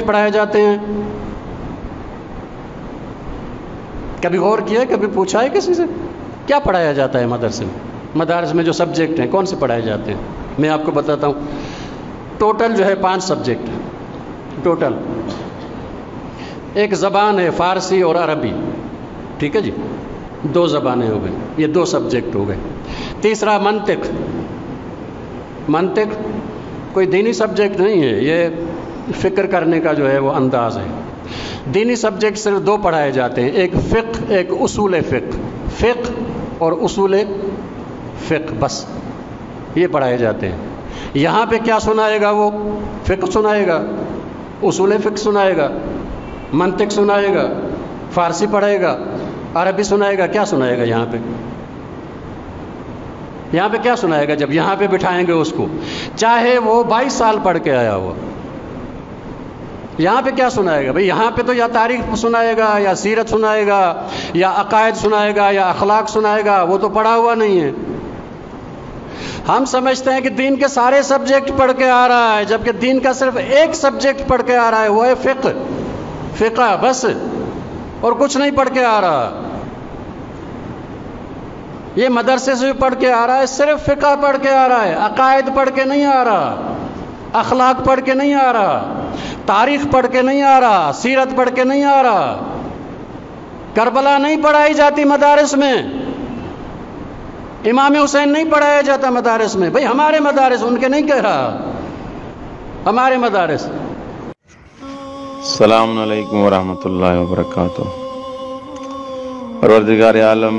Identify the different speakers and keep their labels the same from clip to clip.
Speaker 1: पढ़ाए जाते हैं? कभी गौर किया, कभी पूछा है किसी से क्या पढ़ाया जाता है मदरसे में? मदारस में जो सब्जेक्ट हैं कौन से पढ़ाए जाते हैं? मैं आपको बताता हूँ। टोटल जो है 5 सब्जेक्ट टोटल। एक ज़बान है फ़ारसी और अरबी, ठीक है जी, 2 ज़बानें हो गई, ये 2 सब्जेक्ट हो गए। तीसरा मंतिक। मंतिक कोई दीनी सब्जेक्ट नहीं है, ये फ़िक्र करने का जो है वो अंदाज़ है। दीनी सब्जेक्ट सिर्फ 2 पढ़ाए जाते हैं, एक फ़िक़्ह, एक उसूल फ़िक़्ह। फ़िक़्ह और उसूल फ़िक़्ह, बस ये पढ़ाए जाते हैं। यहाँ पे क्या सुनाएगा वो? फ़िक़्ह सुनाएगा, उसूल फ़िक़्ह सुनाएगा, मंतिक सुनाएगा, फ़ारसी पढ़ाएगा, अरबी सुनाएगा। क्या सुनाएगा यहाँ पे? यहाँ पे क्या सुनाएगा जब यहाँ पे बिठाएंगे उसको? चाहे वो 22 साल पढ़ के आया हो, यहाँ पे क्या सुनाएगा भाई? यहाँ पे तो या तारीख सुनाएगा, या सीरत सुनाएगा, या अकायद सुनाएगा, या अखलाक सुनाएगा। वो तो पढ़ा हुआ नहीं है। हम समझते हैं कि दीन के सारे सब्जेक्ट पढ़ के आ रहा है, जबकि दीन का सिर्फ एक सब्जेक्ट पढ़ के आ रहा है, वो है फ़िक़्ह बस, और कुछ नहीं पढ़ के आ रहा। ये मदरसे से पढ़ के आ रहा है, सिर्फ फ़िक़्ह पढ़ के आ रहा है, अकायद पढ़ के नहीं आ रहा, अखलाक पढ़ के नहीं आ रहा, तारीख पढ़ के नहीं आ रहा, सीरत पढ़ के नहीं आ रहा। करबला नहीं पढ़ाई जाती मदारिस में, इमाम हुसैन नहीं पढ़ाया जाता मदारिस में। भाई हमारे मदारिस, उनके नहीं कह रहा, हमारे मदारिस।
Speaker 2: अस्सलामु अलैकुम वरहमतुल्लाहि वबरकातुहू। परवरदिगार आलम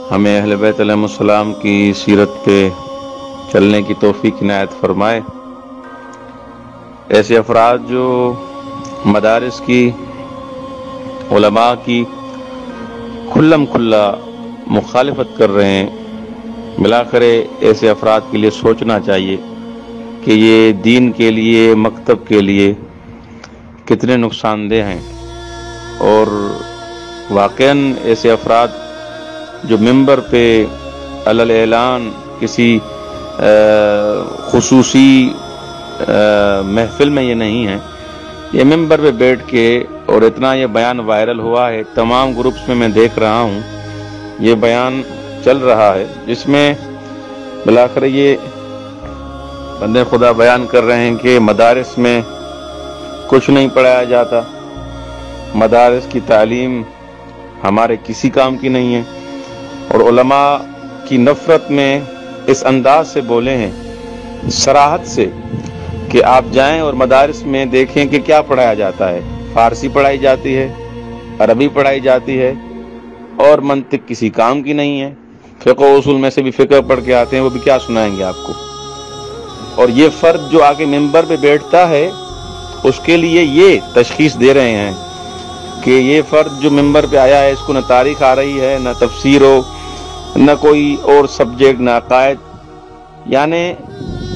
Speaker 2: हमें अहले बैत अलैहिस्सलाम की सीरत पे चलने की तौफीक इनायत फरमाए। ऐसे अफराद जो मदारिस की, उलमा की खुल्लम खुल्ला मुखालिफत कर रहे हैं, मिलाकर ऐसे अफराद के लिए सोचना चाहिए कि ये दीन के लिए, मकतब के लिए कितने नुकसानदेह हैं। और वाक़ईन ऐसे अफराद जो मिंबर पे अलल ऐलान किसी खुसूसी महफिल में ये नहीं है, ये मिंबर पे बैठ के, और इतना ये बयान वायरल हुआ है, तमाम ग्रुप्स में मैं देख रहा हूँ ये बयान चल रहा है, जिसमें मिलाकर ये बंदे खुदा बयान कर रहे हैं कि मदारिस में कुछ नहीं पढ़ाया जाता, मदारिस की तालीम हमारे किसी काम की नहीं है। और उलमा की नफ़रत में इस अंदाज से बोले हैं, सराहत से, कि आप जाएं और मदारिस में देखें कि क्या पढ़ाया जाता है। फ़ारसी पढ़ाई जाती है, अरबी पढ़ाई जाती है, और मंतिक किसी काम की नहीं है। फ़िक़्ह उसूल में से भी फ़िक़्ह पढ़ के आते हैं, वो भी क्या सुनाएंगे आपको। और ये फ़र्द जो आगे मिंबर पे बैठता है, उसके लिए ये तशख़ीस दे रहे हैं कि ये फ़र्द जो मिंबर पे आया है, इसको न तारीख़ आ रही है, न तफसीर हो, न कोई और सब्जेक्ट, न अकायद, यानी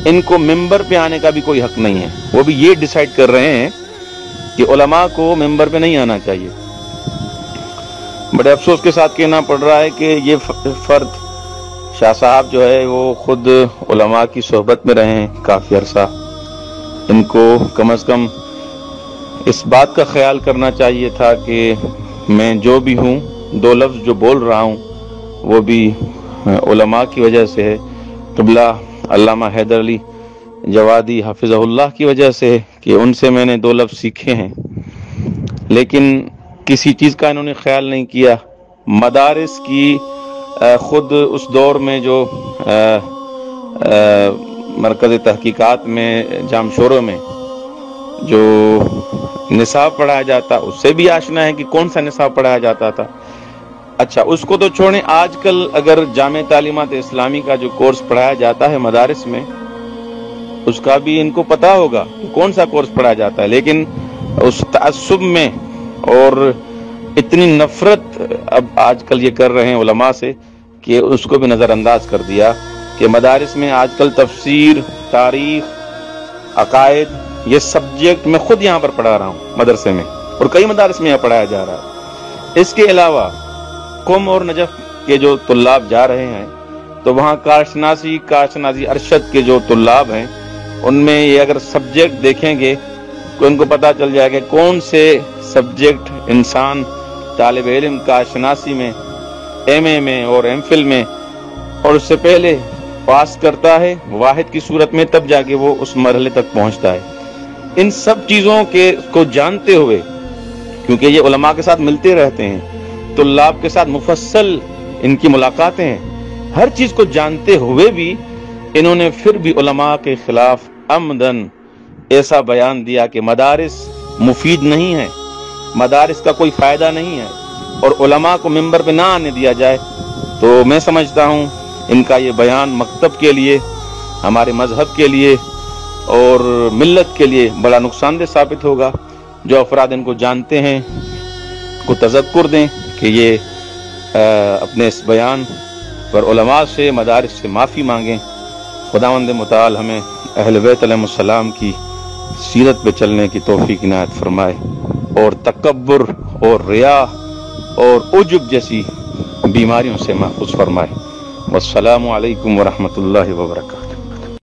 Speaker 2: इनको मिंबर पे आने का भी कोई हक नहीं है। वो भी ये डिसाइड कर रहे हैं कि उलमा को मिंबर पे नहीं आना चाहिए। बड़े अफसोस के साथ कहना पड़ रहा है कि ये फ़र्द शाह साहब जो है वो खुद उलमा की सोहबत में रहे हैं काफ़ी अरसा। इनको कम अज़ कम इस बात का ख्याल करना चाहिए था कि मैं जो भी हूँ, 2 लफ्ज़ जो बोल रहा हूँ, वो भी उलमा की वजह से है। क़िबला अल्लामा हैदर अली जवादी हफ़िज़हुल्लाह की वजह से, कि उनसे मैंने 2 लफ्ज़ सीखे हैं। लेकिन किसी चीज़ का इन्होंने ख्याल नहीं किया। मदारिस की ख़ुद उस दौर में जो मरकज़ तहकीकात में, जामशोरों में जो निसाब पढ़ाया जाता, उससे भी आशना है कि कौन सा निसाब पढ़ाया जाता था। अच्छा, उसको तो छोड़ें, आजकल अगर जामे तालीमात इस्लामी का जो कोर्स पढ़ाया जाता है मदारिस में, उसका भी इनको पता होगा कि कौन सा कोर्स पढ़ाया जाता है। लेकिन उस तअस्सुब में और इतनी नफ़रत अब आजकल ये कर रहे हैं उलमा से, कि उसको भी नज़रअंदाज कर दिया कि मदारिस में आजकल तफसीर, तारीख, अकायद, ये सब्जेक्ट मैं खुद यहाँ पर पढ़ा रहा हूँ मदरसे में, और कई मदारिस में यहाँ पढ़ाया जा रहा है। इसके अलावा कुम और नजफ के जो तुल्लाब जा रहे हैं, तो वहाँ कारशनासी अरशद के जो तुल्लाब हैं, उनमें ये अगर सब्जेक्ट देखेंगे تو ان کو پتہ چل جائے کہ کون سے سبجیکٹ انسان طالب علم کا شناسی میں، ایم اے میں اور ایم فل میں اور اس سے پہلے پاس کرتا ہے واحد کی صورت میں، تب جا کے وہ اس مرحلے تک پہنچتا ہے۔ ان سب چیزوں کو جانتے ہوئے، کیونکہ یہ علماء کے ساتھ ملتے رہتے ہیں، طلاب کے ساتھ مفصل ان کی ملاقاتیں ہیں، ہر چیز کو جانتے ہوئے بھی انہوں نے پھر بھی علماء کے خلاف عمدن ایسا بیان دیا کہ مدارس مفید نہیں ہے، مدارس کا کوئی فائدہ نہیں ہے اور علماء کو ممبر پہ نہ آنے دیا جائے۔ تو میں سمجھتا ہوں ان کا یہ بیان مکتب کے لیے، ہمارے مذہب کے لیے اور ملت کے لیے بڑا نقصان دہ ثابت ہوگا۔ جو افراد ان کو جانتے ہیں کو تذکر دیں کہ یہ اپنے اس بیان پر علماء سے، مدارس سے معافی مانگیں۔ خداوند متعال ہمیں اہل بیت علیہ السلام کی سیرت پہ چلنے کی توفیق عنایت فرمائے اور تکبر اور ریا اور عجب جیسی بیماریوں سے محفوظ فرمائے۔ والسلام علیکم ورحمۃ اللہ وبرکاتہ۔